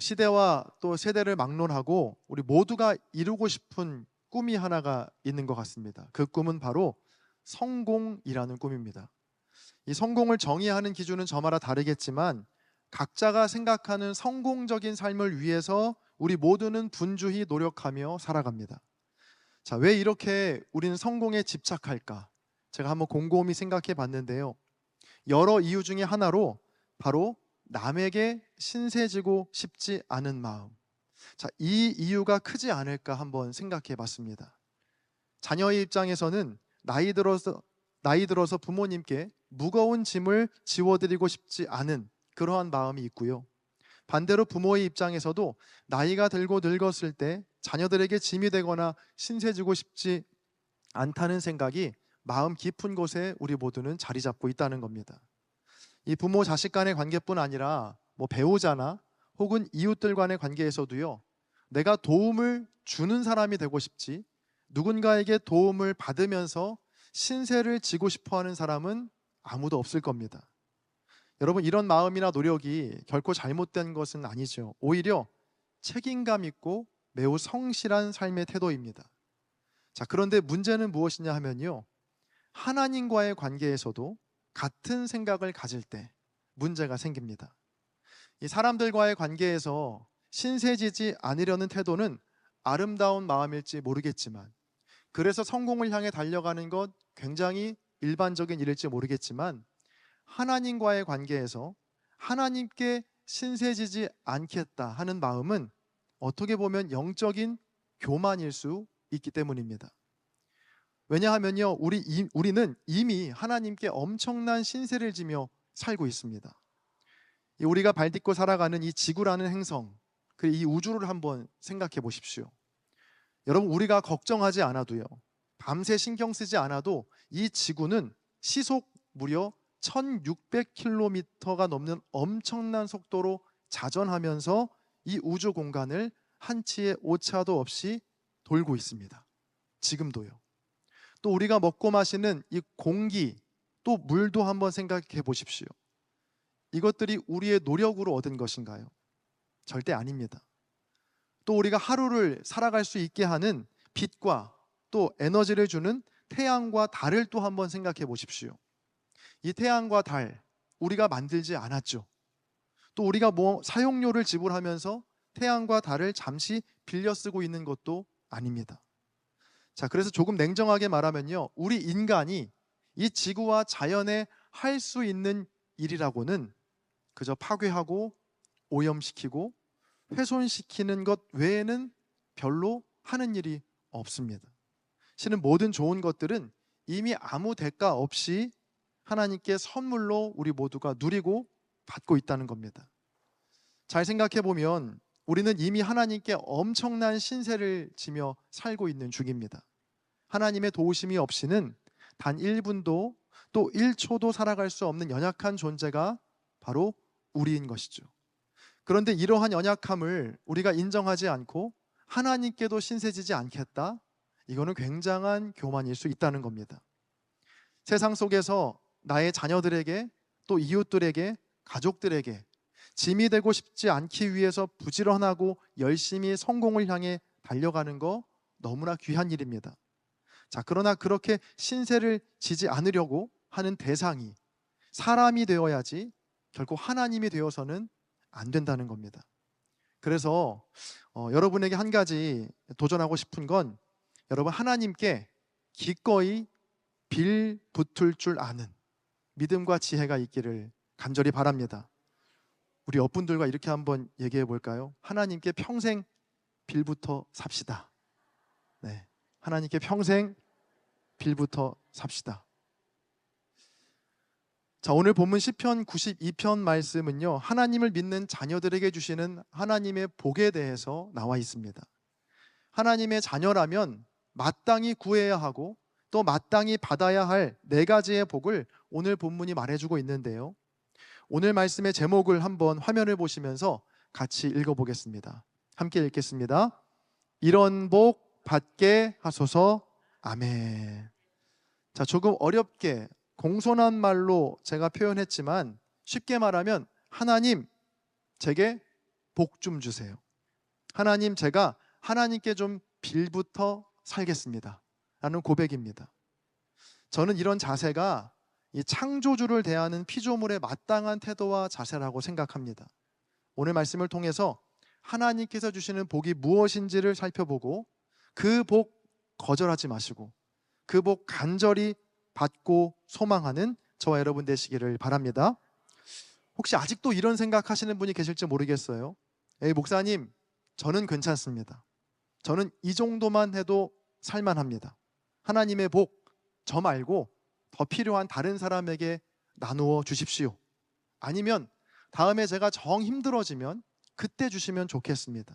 시대와 또 세대를 막론하고 우리 모두가 이루고 싶은 꿈이 하나가 있는 것 같습니다. 그 꿈은 바로 성공이라는 꿈입니다. 이 성공을 정의하는 기준은 저마다 다르겠지만 각자가 생각하는 성공적인 삶을 위해서 우리 모두는 분주히 노력하며 살아갑니다. 자, 왜 이렇게 우리는 성공에 집착할까? 제가 한번 곰곰이 생각해 봤는데요. 여러 이유 중에 하나로 바로 남에게 신세지고 싶지 않은 마음. 자, 이 이유가 크지 않을까 한번 생각해 봤습니다. 자녀의 입장에서는 나이 들어서 부모님께 무거운 짐을 지워드리고 싶지 않은 그러한 마음이 있고요. 반대로 부모의 입장에서도 나이가 들고 늙었을 때 자녀들에게 짐이 되거나 신세지고 싶지 않다는 생각이 마음 깊은 곳에 우리 모두는 자리 잡고 있다는 겁니다. 이 부모 자식 간의 관계뿐 아니라 뭐 배우자나 혹은 이웃들 간의 관계에서도요. 내가 도움을 주는 사람이 되고 싶지 누군가에게 도움을 받으면서 신세를 지고 싶어 하는 사람은 아무도 없을 겁니다. 여러분, 이런 마음이나 노력이 결코 잘못된 것은 아니죠. 오히려 책임감 있고 매우 성실한 삶의 태도입니다. 자, 그런데 문제는 무엇이냐 하면요. 하나님과의 관계에서도 같은 생각을 가질 때 문제가 생깁니다. 이 사람들과의 관계에서 신세지지 않으려는 태도는 아름다운 마음일지 모르겠지만, 그래서 성공을 향해 달려가는 것 굉장히 일반적인 일일지 모르겠지만, 하나님과의 관계에서 하나님께 신세지지 않겠다 하는 마음은 어떻게 보면 영적인 교만일 수 있기 때문입니다. 왜냐하면요, 우리는 이미 하나님께 엄청난 신세를 지며 살고 있습니다. 우리가 발딛고 살아가는 이 지구라는 행성, 그리고 이 우주를 한번 생각해 보십시오. 여러분, 우리가 걱정하지 않아도요, 밤새 신경 쓰지 않아도 이 지구는 시속 무려 1600km가 넘는 엄청난 속도로 자전하면서 이 우주 공간을 한치의 오차도 없이 돌고 있습니다. 지금도요. 또 우리가 먹고 마시는 이 공기, 또 물도 한번 생각해 보십시오. 이것들이 우리의 노력으로 얻은 것인가요? 절대 아닙니다. 또 우리가 하루를 살아갈 수 있게 하는 빛과 또 에너지를 주는 태양과 달을 또 한번 생각해 보십시오. 이 태양과 달, 우리가 만들지 않았죠. 또 우리가 사용료를 지불하면서 태양과 달을 잠시 빌려 쓰고 있는 것도 아닙니다. 자, 그래서 조금 냉정하게 말하면요, 우리 인간이 이 지구와 자연에 할 수 있는 일이라고는 그저 파괴하고 오염시키고 훼손시키는 것 외에는 별로 하는 일이 없습니다. 실은 모든 좋은 것들은 이미 아무 대가 없이 하나님께 선물로 우리 모두가 누리고 받고 있다는 겁니다. 잘 생각해 보면 우리는 이미 하나님께 엄청난 신세를 지며 살고 있는 중입니다. 하나님의 도우심이 없이는 단 1분도 또 1초도 살아갈 수 없는 연약한 존재가 바로 우리인 것이죠. 그런데 이러한 연약함을 우리가 인정하지 않고 하나님께도 신세지지 않겠다? 이거는 굉장한 교만일 수 있다는 겁니다. 세상 속에서 나의 자녀들에게 또 이웃들에게 가족들에게 짐이 되고 싶지 않기 위해서 부지런하고 열심히 성공을 향해 달려가는 거 너무나 귀한 일입니다. 자, 그러나 그렇게 신세를 지지 않으려고 하는 대상이 사람이 되어야지 결코 하나님이 되어서는 안 된다는 겁니다. 그래서 여러분에게 한 가지 도전하고 싶은 건 여러분 하나님께 기꺼이 빌붙을 줄 아는 믿음과 지혜가 있기를 간절히 바랍니다. 우리 옆분들과 이렇게 한번 얘기해 볼까요? 하나님께 평생 빌붙어 삽시다. 네, 하나님께 평생 빌붙어 삽시다. 자, 오늘 본문 시편 92편 말씀은요, 하나님을 믿는 자녀들에게 주시는 하나님의 복에 대해서 나와 있습니다. 하나님의 자녀라면 마땅히 구해야 하고 또 마땅히 받아야 할 네 가지의 복을 오늘 본문이 말해주고 있는데요, 오늘 말씀의 제목을 한번 화면을 보시면서 같이 읽어보겠습니다. 함께 읽겠습니다. 이런 복 받게 하소서. 아멘. 자, 조금 어렵게 공손한 말로 제가 표현했지만 쉽게 말하면 하나님, 제게 복 좀 주세요. 하나님, 제가 하나님께 좀 빌부터 살겠습니다 라는 고백입니다. 저는 이런 자세가 이 창조주를 대하는 피조물의 마땅한 태도와 자세라고 생각합니다. 오늘 말씀을 통해서 하나님께서 주시는 복이 무엇인지를 살펴보고 그 복 거절하지 마시고 그 복 간절히 받고 소망하는 저와 여러분 되시기를 바랍니다. 혹시 아직도 이런 생각하시는 분이 계실지 모르겠어요. 에이, 목사님, 저는 괜찮습니다. 저는 이 정도만 해도 살만합니다. 하나님의 복, 저 말고 더 필요한 다른 사람에게 나누어 주십시오. 아니면 다음에 제가 정 힘들어지면 그때 주시면 좋겠습니다.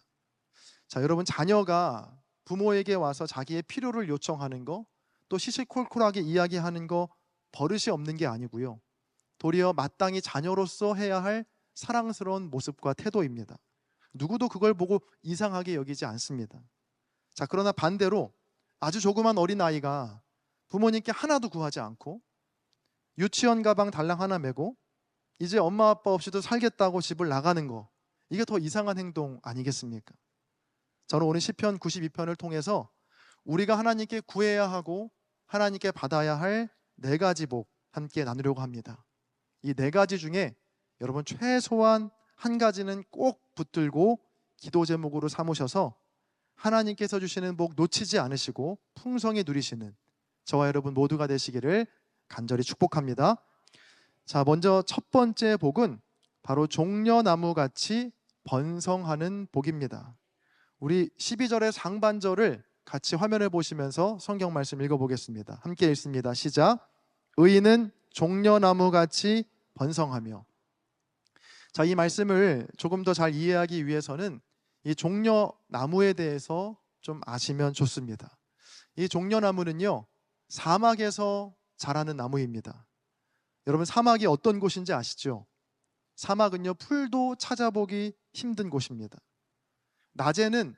자, 여러분, 자녀가 부모에게 와서 자기의 필요를 요청하는 거, 또 시시콜콜하게 이야기하는 거 버릇이 없는 게 아니고요. 도리어 마땅히 자녀로서 해야 할 사랑스러운 모습과 태도입니다. 누구도 그걸 보고 이상하게 여기지 않습니다. 자, 그러나 반대로 아주 조그만 어린아이가 부모님께 하나도 구하지 않고 유치원 가방 달랑 하나 메고 이제 엄마 아빠 없이도 살겠다고 집을 나가는 거, 이게 더 이상한 행동 아니겠습니까? 저는 오늘 시편 92편을 통해서 우리가 하나님께 구해야 하고 하나님께 받아야 할 4가지 복 함께 나누려고 합니다. 이 4가지 중에 여러분 최소한 한 가지는 꼭 붙들고 기도 제목으로 삼으셔서 하나님께서 주시는 복 놓치지 않으시고 풍성히 누리시는 저와 여러분 모두가 되시기를 간절히 축복합니다. 자, 먼저 첫 번째 복은 바로 종려나무같이 번성하는 복입니다. 우리 12절의 상반절을 같이 화면을 보시면서 성경 말씀 읽어보겠습니다. 함께 읽습니다. 시작. 의인은 종려나무같이 번성하며. 자, 이 말씀을 조금 더 잘 이해하기 위해서는 이 종려나무에 대해서 좀 아시면 좋습니다. 이 종려나무는요, 사막에서 자라는 나무입니다. 여러분, 사막이 어떤 곳인지 아시죠? 사막은요, 풀도 찾아보기 힘든 곳입니다. 낮에는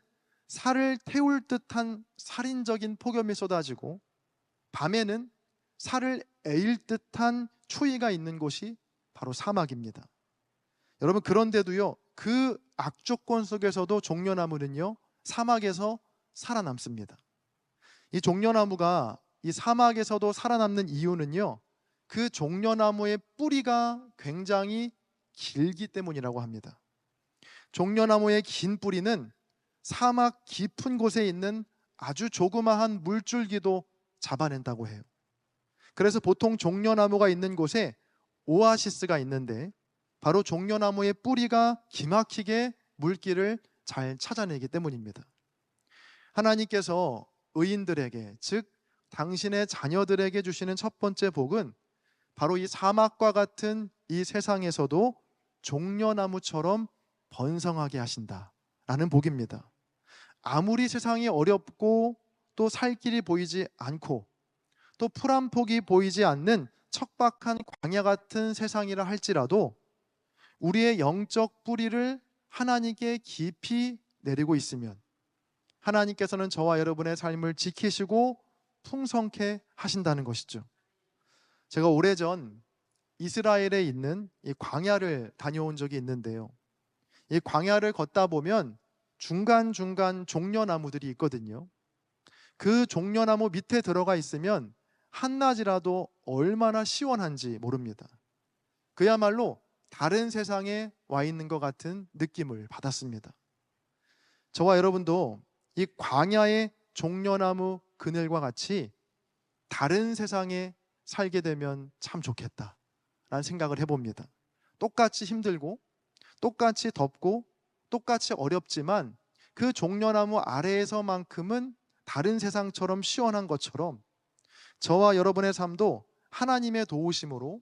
살을 태울 듯한 살인적인 폭염이 쏟아지고 밤에는 살을 에일 듯한 추위가 있는 곳이 바로 사막입니다. 여러분, 그런데도요, 그 악조건 속에서도 종려나무는요, 사막에서 살아남습니다. 이 종려나무가 이 사막에서도 살아남는 이유는요, 그 종려나무의 뿌리가 굉장히 길기 때문이라고 합니다. 종려나무의 긴 뿌리는 사막 깊은 곳에 있는 아주 조그마한 물줄기도 잡아낸다고 해요. 그래서 보통 종려나무가 있는 곳에 오아시스가 있는데 바로 종려나무의 뿌리가 기막히게 물길을 잘 찾아내기 때문입니다. 하나님께서 의인들에게, 즉 당신의 자녀들에게 주시는 첫 번째 복은 바로 이 사막과 같은 이 세상에서도 종려나무처럼 번성하게 하신다라는 복입니다. 아무리 세상이 어렵고 또 살 길이 보이지 않고 또 풀 한 폭이 보이지 않는 척박한 광야 같은 세상이라 할지라도 우리의 영적 뿌리를 하나님께 깊이 내리고 있으면 하나님께서는 저와 여러분의 삶을 지키시고 풍성케 하신다는 것이죠. 제가 오래전 이스라엘에 있는 이 광야를 다녀온 적이 있는데요, 이 광야를 걷다 보면 중간중간 종려나무들이 있거든요. 그 종려나무 밑에 들어가 있으면 한낮이라도 얼마나 시원한지 모릅니다. 그야말로 다른 세상에 와 있는 것 같은 느낌을 받았습니다. 저와 여러분도 이 광야의 종려나무 그늘과 같이 다른 세상에 살게 되면 참 좋겠다라는 생각을 해봅니다. 똑같이 힘들고 똑같이 덥고 똑같이 어렵지만 그 종려나무 아래에서만큼은 다른 세상처럼 시원한 것처럼 저와 여러분의 삶도 하나님의 도우심으로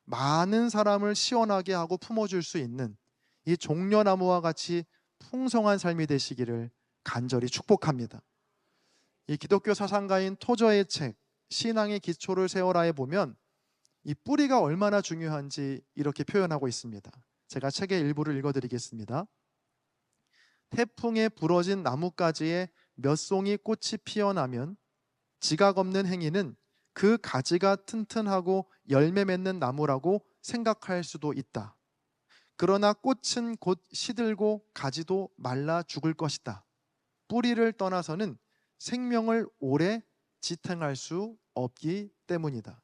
많은 사람을 시원하게 하고 품어줄 수 있는 이 종려나무와 같이 풍성한 삶이 되시기를 간절히 축복합니다. 이 기독교 사상가인 토저의 책 신앙의 기초를 세워라에 보면 이 뿌리가 얼마나 중요한지 이렇게 표현하고 있습니다. 제가 책의 일부를 읽어드리겠습니다. 태풍에 부러진 나뭇가지에 몇 송이 꽃이 피어나면 지각 없는 행위는 그 가지가 튼튼하고 열매 맺는 나무라고 생각할 수도 있다. 그러나 꽃은 곧 시들고 가지도 말라 죽을 것이다. 뿌리를 떠나서는 생명을 오래 지탱할 수 없기 때문이다.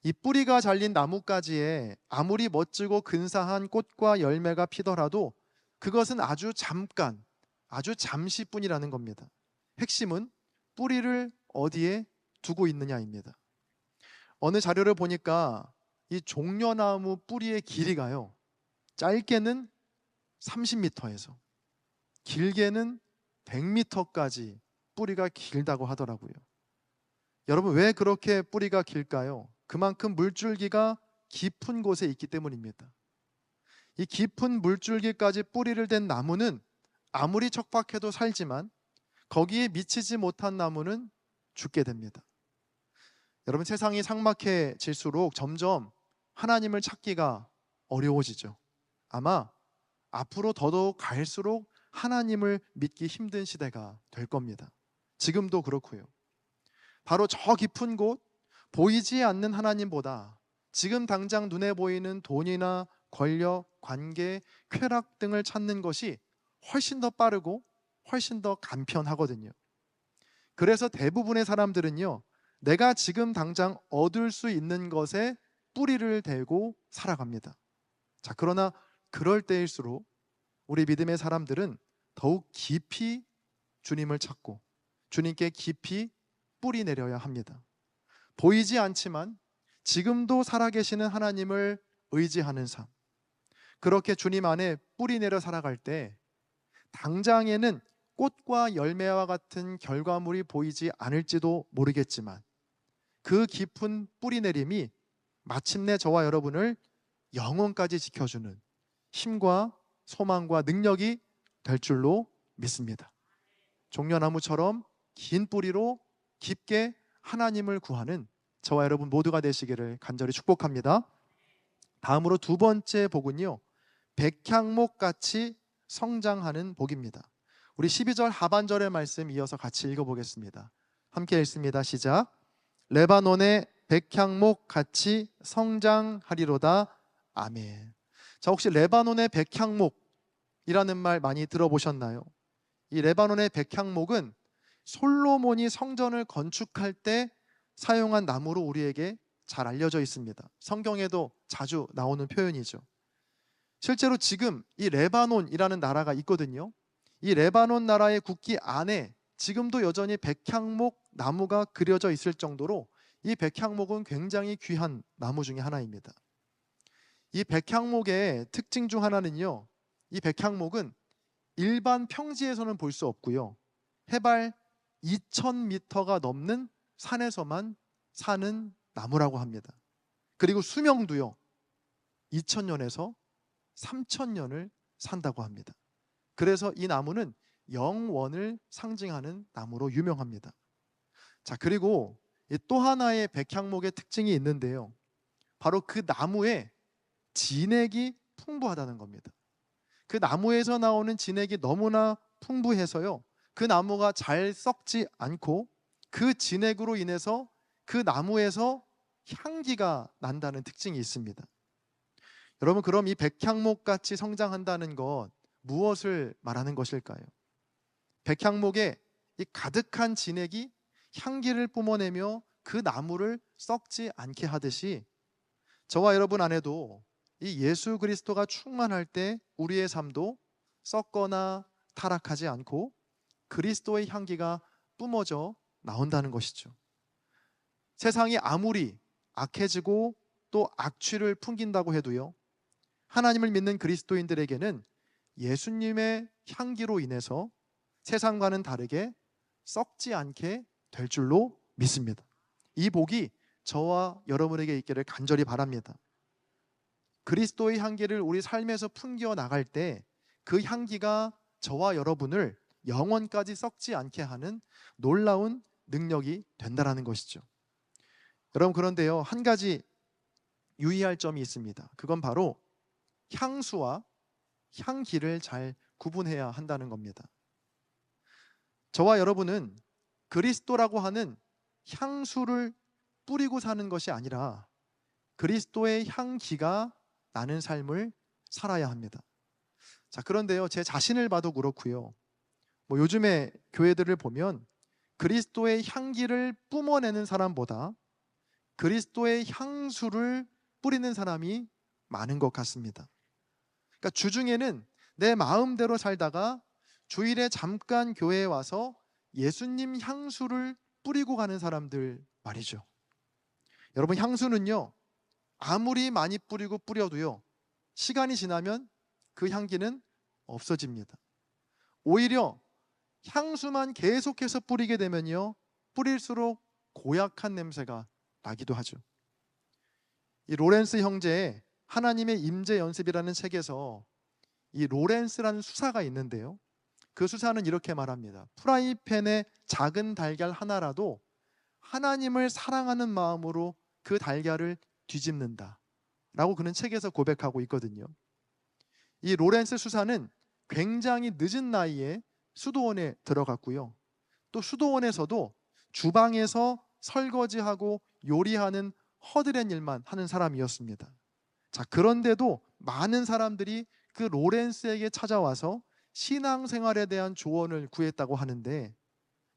이 뿌리가 잘린 나뭇가지에 아무리 멋지고 근사한 꽃과 열매가 피더라도 그것은 아주 잠깐, 아주 잠시뿐이라는 겁니다. 핵심은 뿌리를 어디에 두고 있느냐입니다. 어느 자료를 보니까 이 종려나무 뿌리의 길이가요, 짧게는 30m에서 길게는 100m까지 뿌리가 길다고 하더라고요. 여러분, 왜 그렇게 뿌리가 길까요? 그만큼 물줄기가 깊은 곳에 있기 때문입니다. 이 깊은 물줄기까지 뿌리를 댄 나무는 아무리 척박해도 살지만 거기에 미치지 못한 나무는 죽게 됩니다. 여러분, 세상이 삭막해질수록 점점 하나님을 찾기가 어려워지죠. 아마 앞으로 더더욱 갈수록 하나님을 믿기 힘든 시대가 될 겁니다. 지금도 그렇고요. 바로 저 깊은 곳, 보이지 않는 하나님보다 지금 당장 눈에 보이는 돈이나 권력, 관계, 쾌락 등을 찾는 것이 훨씬 더 빠르고 훨씬 더 간편하거든요. 그래서 대부분의 사람들은요, 내가 지금 당장 얻을 수 있는 것에 뿌리를 대고 살아갑니다. 자, 그러나 그럴 때일수록 우리 믿음의 사람들은 더욱 깊이 주님을 찾고 주님께 깊이 뿌리 내려야 합니다. 보이지 않지만 지금도 살아계시는 하나님을 의지하는 삶, 그렇게 주님 안에 뿌리 내려 살아갈 때 당장에는 꽃과 열매와 같은 결과물이 보이지 않을지도 모르겠지만 그 깊은 뿌리 내림이 마침내 저와 여러분을 영원까지 지켜주는 힘과 소망과 능력이 될 줄로 믿습니다. 종려나무처럼 긴 뿌리로 깊게 하나님을 구하는 저와 여러분 모두가 되시기를 간절히 축복합니다. 다음으로 두 번째 복은요, 백향목같이 성장하는 복입니다. 우리 12절 하반절의 말씀 이어서 같이 읽어보겠습니다. 함께 읽습니다. 시작. 레바논의 백향목같이 성장하리로다. 아멘. 자, 혹시 레바논의 백향목이라는 말 많이 들어보셨나요? 이 레바논의 백향목은 솔로몬이 성전을 건축할 때 사용한 나무로 우리에게 잘 알려져 있습니다. 성경에도 자주 나오는 표현이죠. 실제로 지금 이 레바논이라는 나라가 있거든요. 이 레바논 나라의 국기 안에 지금도 여전히 백향목 나무가 그려져 있을 정도로 이 백향목은 굉장히 귀한 나무 중에 하나입니다. 이 백향목의 특징 중 하나는요, 이 백향목은 일반 평지에서는 볼 수 없고요, 해발 2000m가 넘는 산에서만 사는 나무라고 합니다. 그리고 수명도요, 2000년에서 3000년을 산다고 합니다. 그래서 이 나무는 영원을 상징하는 나무로 유명합니다. 자, 그리고 또 하나의 백향목의 특징이 있는데요, 바로 그 나무에 진액이 풍부하다는 겁니다. 그 나무에서 나오는 진액이 너무나 풍부해서요, 그 나무가 잘 썩지 않고 그 진액으로 인해서 그 나무에서 향기가 난다는 특징이 있습니다. 여러분, 그럼 이 백향목같이 성장한다는 것, 무엇을 말하는 것일까요? 백향목에 이 가득한 진액이 향기를 뿜어내며 그 나무를 썩지 않게 하듯이 저와 여러분 안에도 이 예수 그리스도가 충만할 때 우리의 삶도 썩거나 타락하지 않고 그리스도의 향기가 뿜어져 나온다는 것이죠. 세상이 아무리 악해지고 또 악취를 풍긴다고 해도요, 하나님을 믿는 그리스도인들에게는 예수님의 향기로 인해서 세상과는 다르게 썩지 않게 될 줄로 믿습니다. 이 복이 저와 여러분에게 있기를 간절히 바랍니다. 그리스도의 향기를 우리 삶에서 풍겨 나갈 때 그 향기가 저와 여러분을 영원까지 썩지 않게 하는 놀라운 능력이 된다는 것이죠. 여러분, 그런데요, 한 가지 유의할 점이 있습니다. 그건 바로 향수와 향기를 잘 구분해야 한다는 겁니다. 저와 여러분은 그리스도라고 하는 향수를 뿌리고 사는 것이 아니라 그리스도의 향기가 나는 삶을 살아야 합니다. 자, 그런데요, 제 자신을 봐도 그렇고요. 요즘에 교회들을 보면 그리스도의 향기를 뿜어내는 사람보다 그리스도의 향수를 뿌리는 사람이 많은 것 같습니다. 그러니까 주중에는 내 마음대로 살다가 주일에 잠깐 교회에 와서 예수님 향수를 뿌리고 가는 사람들 말이죠. 여러분, 향수는요, 아무리 많이 뿌려도요, 시간이 지나면 그 향기는 없어집니다. 오히려 향수만 계속해서 뿌리게 되면요, 뿌릴수록 고약한 냄새가 나기도 하죠. 이 로렌스 형제의 하나님의 임재 연습이라는 책에서 이 로렌스라는 수사가 있는데요, 그 수사는 이렇게 말합니다. 프라이팬에 작은 달걀 하나라도 하나님을 사랑하는 마음으로 그 달걀을 뒤집는다 라고 그는 책에서 고백하고 있거든요. 이 로렌스 수사는 굉장히 늦은 나이에 수도원에 들어갔고요, 또 수도원에서도 주방에서 설거지하고 요리하는 허드렛 일만 하는 사람이었습니다. 자, 그런데도 많은 사람들이 그 로렌스에게 찾아와서 신앙생활에 대한 조언을 구했다고 하는데,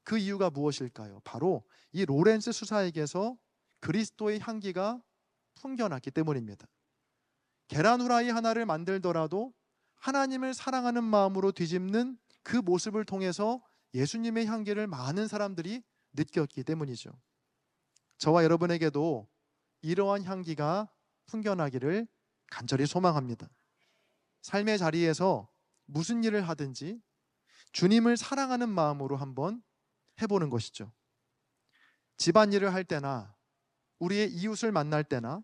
그 이유가 무엇일까요? 바로 이 로렌스 수사에게서 그리스도의 향기가 풍겨났기 때문입니다. 계란 후라이 하나를 만들더라도 하나님을 사랑하는 마음으로 뒤집는 그 모습을 통해서 예수님의 향기를 많은 사람들이 느꼈기 때문이죠. 저와 여러분에게도 이러한 향기가 풍겨나기를 간절히 소망합니다. 삶의 자리에서 무슨 일을 하든지 주님을 사랑하는 마음으로 한번 해보는 것이죠. 집안일을 할 때나 우리의 이웃을 만날 때나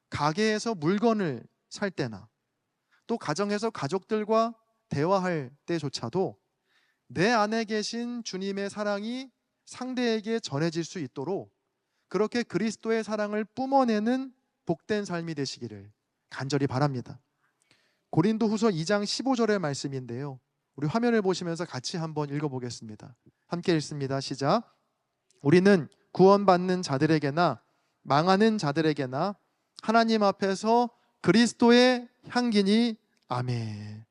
가게에서 물건을 살 때나 또 가정에서 가족들과 대화할 때조차도 내 안에 계신 주님의 사랑이 상대에게 전해질 수 있도록 그렇게 그리스도의 사랑을 뿜어내는 복된 삶이 되시기를 간절히 바랍니다. 고린도후서 2장 15절의 말씀인데요, 우리 화면을 보시면서 같이 한번 읽어보겠습니다. 함께 읽습니다. 시작. 우리는 구원받는 자들에게나 망하는 자들에게나 하나님 앞에서 그리스도의 향기니. 아멘.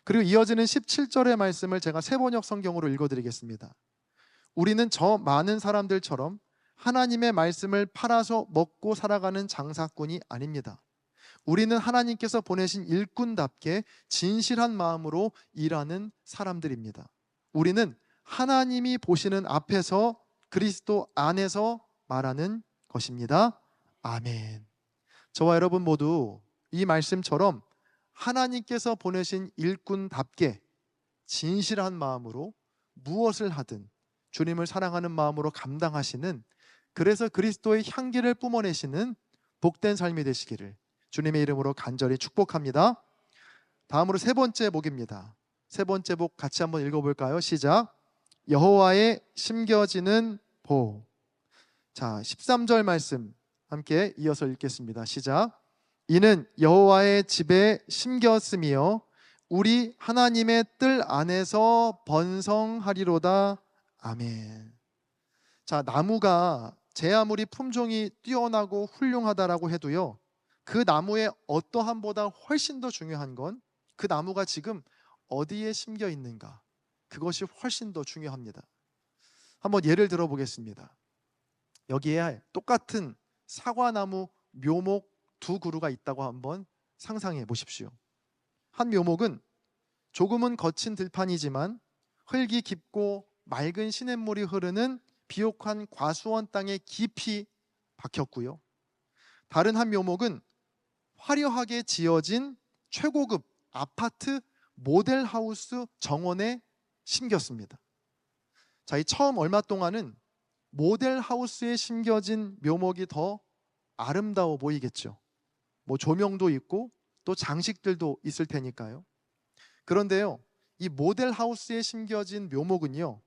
그리고 이어지는 17절의 말씀을 제가 세번역 성경으로 읽어드리겠습니다. 우리는 저 많은 사람들처럼 하나님의 말씀을 팔아서 먹고 살아가는 장사꾼이 아닙니다. 우리는 하나님께서 보내신 일꾼답게 진실한 마음으로 일하는 사람들입니다. 우리는 하나님이 보시는 앞에서 그리스도 안에서 말하는 것입니다. 아멘. 저와 여러분 모두 이 말씀처럼 하나님께서 보내신 일꾼답게 진실한 마음으로 무엇을 하든 주님을 사랑하는 마음으로 감당하시는, 그래서 그리스도의 향기를 뿜어내시는 복된 삶이 되시기를 주님의 이름으로 간절히 축복합니다. 다음으로 세 번째 복입니다. 세 번째 복 같이 한번 읽어볼까요? 시작. 여호와의 심겨지는 복. 자, 13절 말씀 함께 이어서 읽겠습니다. 시작. 이는 여호와의 집에 심겼으며 우리 하나님의 뜰 안에서 번성하리로다. 아멘. 자, 나무가 제 아무리 품종이 뛰어나고 훌륭하다라고 해도요, 그 나무의 어떠함보다 훨씬 더 중요한 건 그 나무가 지금 어디에 심겨 있는가, 그것이 훨씬 더 중요합니다. 한번 예를 들어 보겠습니다. 여기에 똑같은 사과나무 묘목 두 그루가 있다고 한번 상상해 보십시오. 한 묘목은 조금은 거친 들판이지만 흙이 깊고 맑은 시냇물이 흐르는 비옥한 과수원 땅에 깊이 박혔고요, 다른 한 묘목은 화려하게 지어진 최고급 아파트 모델하우스 정원에 심겼습니다. 자, 이 처음 얼마 동안은 모델하우스에 심겨진 묘목이 더 아름다워 보이겠죠. 조명도 있고 또 장식들도 있을 테니까요. 그런데요, 이 모델하우스에 심겨진 묘목은요,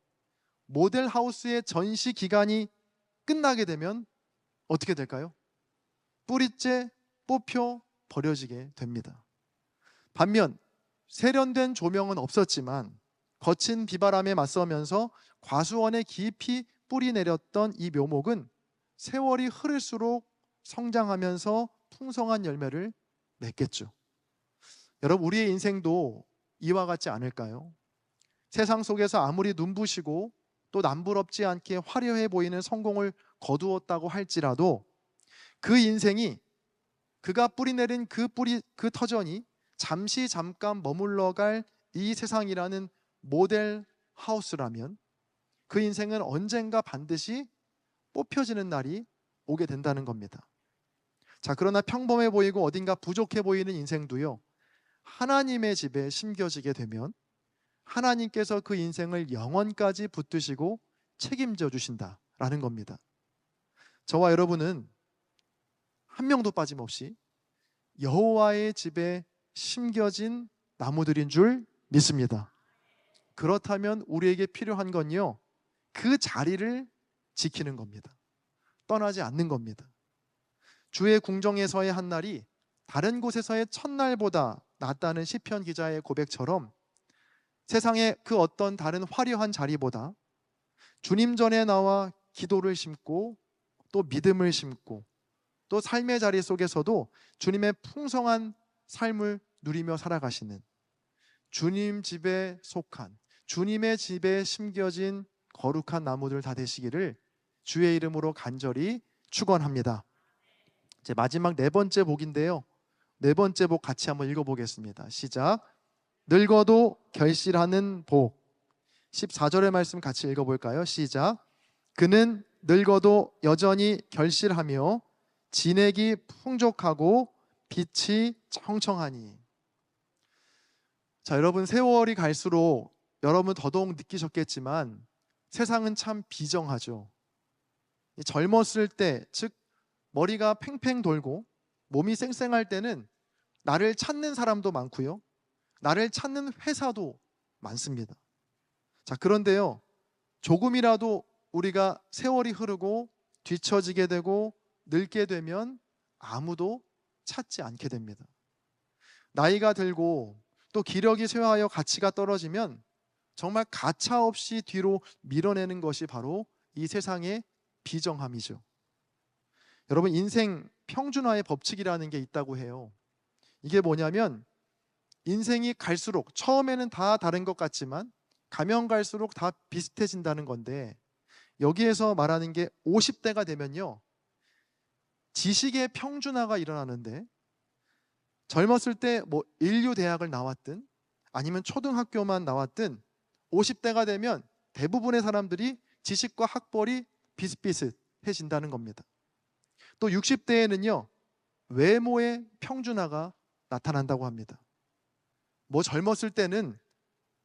모델하우스의 전시 기간이 끝나게 되면 어떻게 될까요? 뿌리째 뽑혀 버려지게 됩니다. 반면 세련된 조명은 없었지만 거친 비바람에 맞서면서 과수원에 깊이 뿌리 내렸던 이 묘목은 세월이 흐를수록 성장하면서 풍성한 열매를 맺겠죠. 여러분, 우리의 인생도 이와 같지 않을까요? 세상 속에서 아무리 눈부시고 또 남부럽지 않게 화려해 보이는 성공을 거두었다고 할지라도 그 인생이 그가 뿌리내린 그 터전이 잠깐 머물러 갈 이 세상이라는 모델 하우스라면 그 인생은 언젠가 반드시 뽑혀지는 날이 오게 된다는 겁니다. 자, 그러나 평범해 보이고 어딘가 부족해 보이는 인생도요, 하나님의 집에 심겨지게 되면 하나님께서 그 인생을 영원까지 붙드시고 책임져 주신다라는 겁니다. 저와 여러분은 한 명도 빠짐없이 여호와의 집에 심겨진 나무들인 줄 믿습니다. 그렇다면 우리에게 필요한 건요, 그 자리를 지키는 겁니다. 떠나지 않는 겁니다. 주의 궁정에서의 한 날이 다른 곳에서의 첫날보다 낫다는 시편 기자의 고백처럼 세상의 그 어떤 다른 화려한 자리보다 주님 전에 나와 기도를 심고 또 믿음을 심고 또 삶의 자리 속에서도 주님의 풍성한 삶을 누리며 살아가시는, 주님 집에 속한, 주님의 집에 심겨진 거룩한 나무들 다 되시기를 주의 이름으로 간절히 축원합니다. 이제 마지막 네 번째 복인데요, 네 번째 복 같이 한번 읽어보겠습니다. 시작. 늙어도 결실하는 복. 14절의 말씀 같이 읽어볼까요? 시작. 그는 늙어도 여전히 결실하며 진액이 풍족하고 빛이 청청하니. 자, 여러분, 세월이 갈수록 여러분 더더욱 느끼셨겠지만 세상은 참 비정하죠. 젊었을 때, 즉 머리가 팽팽 돌고 몸이 쌩쌩할 때는 나를 찾는 사람도 많고요, 나를 찾는 회사도 많습니다. 자, 그런데요, 조금이라도 우리가 세월이 흐르고 뒤처지게 되고 늙게 되면 아무도 찾지 않게 됩니다. 나이가 들고 또 기력이 쇠하여 가치가 떨어지면 정말 가차없이 뒤로 밀어내는 것이 바로 이 세상의 비정함이죠. 여러분, 인생 평준화의 법칙이라는 게 있다고 해요. 이게 뭐냐면 인생이 갈수록 처음에는 다 다른 것 같지만 가면 갈수록 다 비슷해진다는 건데, 여기에서 말하는 게 50대가 되면요, 지식의 평준화가 일어나는데 젊었을 때 뭐 인류 대학을 나왔든 아니면 초등학교만 나왔든 50대가 되면 대부분의 사람들이 지식과 학벌이 비슷비슷해진다는 겁니다. 또 60대에는요, 외모의 평준화가 나타난다고 합니다. 뭐 젊었을 때는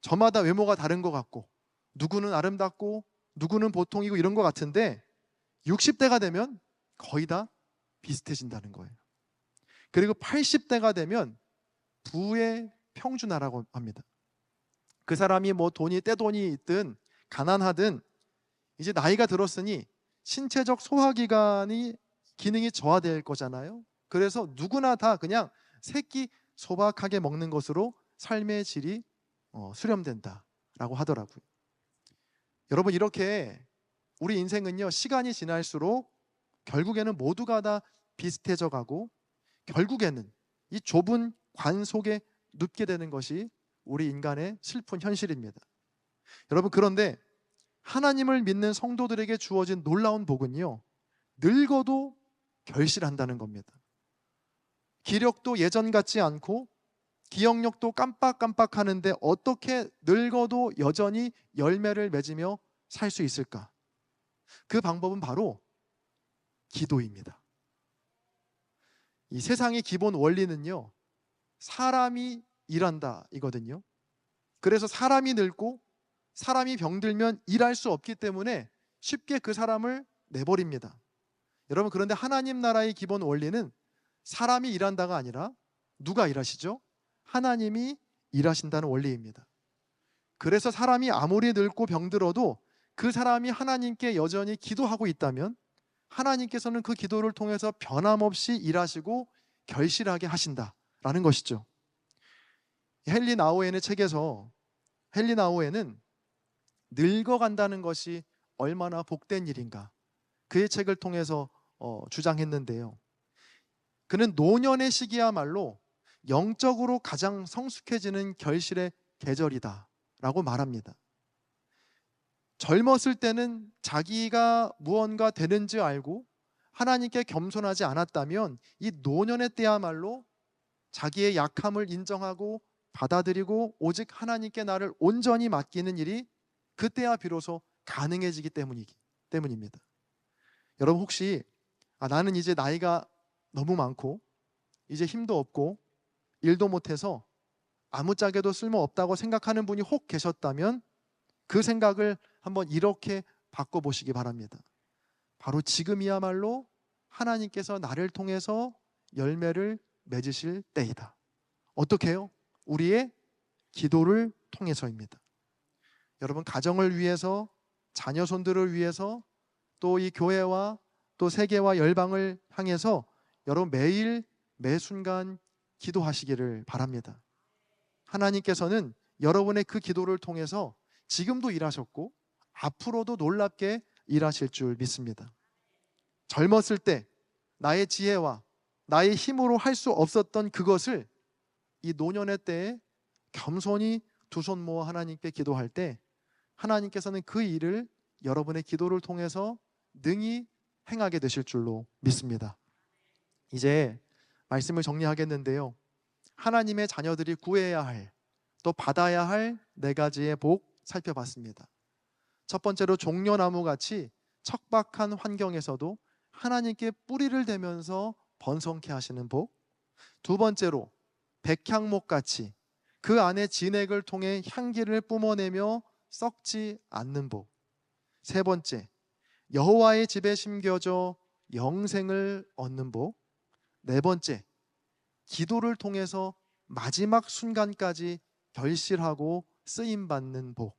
저마다 외모가 다른 것 같고 누구는 아름답고 누구는 보통이고 이런 것 같은데 60대가 되면 거의 다 비슷해진다는 거예요. 그리고 80대가 되면 부의 평준화라고 합니다. 그 사람이 뭐 돈이 떼돈이 있든 가난하든 이제 나이가 들었으니 신체적 소화기관이 기능이 저하될 거잖아요. 그래서 누구나 다 그냥 새끼 소박하게 먹는 것으로 삶의 질이 수렴된다라고 하더라고요. 여러분, 이렇게 우리 인생은요, 시간이 지날수록 결국에는 모두가 다 비슷해져 가고 결국에는 이 좁은 관 속에 눕게 되는 것이 우리 인간의 슬픈 현실입니다. 여러분, 그런데 하나님을 믿는 성도들에게 주어진 놀라운 복은요, 늙어도 결실한다는 겁니다. 기력도 예전 같지 않고 기억력도 깜빡깜빡 하는데 어떻게 늙어도 여전히 열매를 맺으며 살 수 있을까? 그 방법은 바로 기도입니다. 이 세상의 기본 원리는요, 사람이 일한다 이거든요. 그래서 사람이 늙고 사람이 병들면 일할 수 없기 때문에 쉽게 그 사람을 내버립니다. 여러분, 그런데 하나님 나라의 기본 원리는 사람이 일한다가 아니라 누가 일하시죠? 하나님이 일하신다는 원리입니다. 그래서 사람이 아무리 늙고 병들어도 그 사람이 하나님께 여전히 기도하고 있다면 하나님께서는 그 기도를 통해서 변함없이 일하시고 결실하게 하신다라는 것이죠. 헨리 나우엔의 책에서 헨리 나우엔은 늙어간다는 것이 얼마나 복된 일인가, 그의 책을 통해서 주장했는데요. 그는 노년의 시기야말로 영적으로 가장 성숙해지는 결실의 계절이다라고 말합니다. 젊었을 때는 자기가 무언가 되는지 알고 하나님께 겸손하지 않았다면 이 노년의 때야말로 자기의 약함을 인정하고 받아들이고 오직 하나님께 나를 온전히 맡기는 일이 그때야 비로소 가능해지기 때문입니다. 여러분 혹시 나는 이제 나이가 너무 많고 이제 힘도 없고 일도 못해서 아무짝에도 쓸모없다고 생각하는 분이 혹 계셨다면 그 생각을 한번 이렇게 바꿔보시기 바랍니다. 바로 지금이야말로 하나님께서 나를 통해서 열매를 맺으실 때이다. 어떻게 해요? 우리의 기도를 통해서입니다. 여러분 가정을 위해서, 자녀손들을 위해서, 또 이 교회와 또 세계와 열방을 향해서 여러분 매일 매순간 기도하시기를 바랍니다. 하나님께서는 여러분의 그 기도를 통해서 지금도 일하셨고 앞으로도 놀랍게 일하실 줄 믿습니다. 젊었을 때 나의 지혜와 나의 힘으로 할 수 없었던 그것을 이 노년의 때에 겸손히 두 손 모아 하나님께 기도할 때 하나님께서는 그 일을 여러분의 기도를 통해서 능히 행하게 되실 줄로 믿습니다. 이제 말씀을 정리하겠는데요. 하나님의 자녀들이 구해야 할, 또 받아야 할 네 가지의 복 살펴봤습니다. 첫 번째로 종려나무같이 척박한 환경에서도 하나님께 뿌리를 대면서 번성케 하시는 복. 두 번째로 백향목같이 그 안에 진액을 통해 향기를 뿜어내며 썩지 않는 복. 세 번째, 여호와의 집에 심겨져 영생을 얻는 복. 네 번째, 기도를 통해서 마지막 순간까지 결실하고 쓰임받는 복.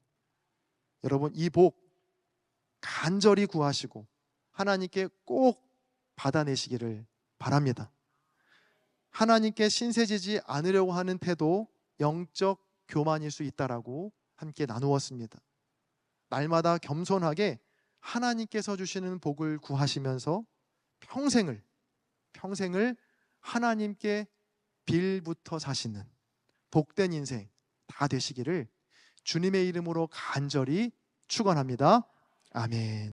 여러분 이 복 간절히 구하시고 하나님께 꼭 받아내시기를 바랍니다. 하나님께 신세지지 않으려고 하는 태도 영적 교만일 수 있다라고 함께 나누었습니다. 날마다 겸손하게 하나님께서 주시는 복을 구하시면서 평생을 하나님께 빌부터 사시는 복된 인생 다 되시기를 주님의 이름으로 간절히 축원합니다. 아멘.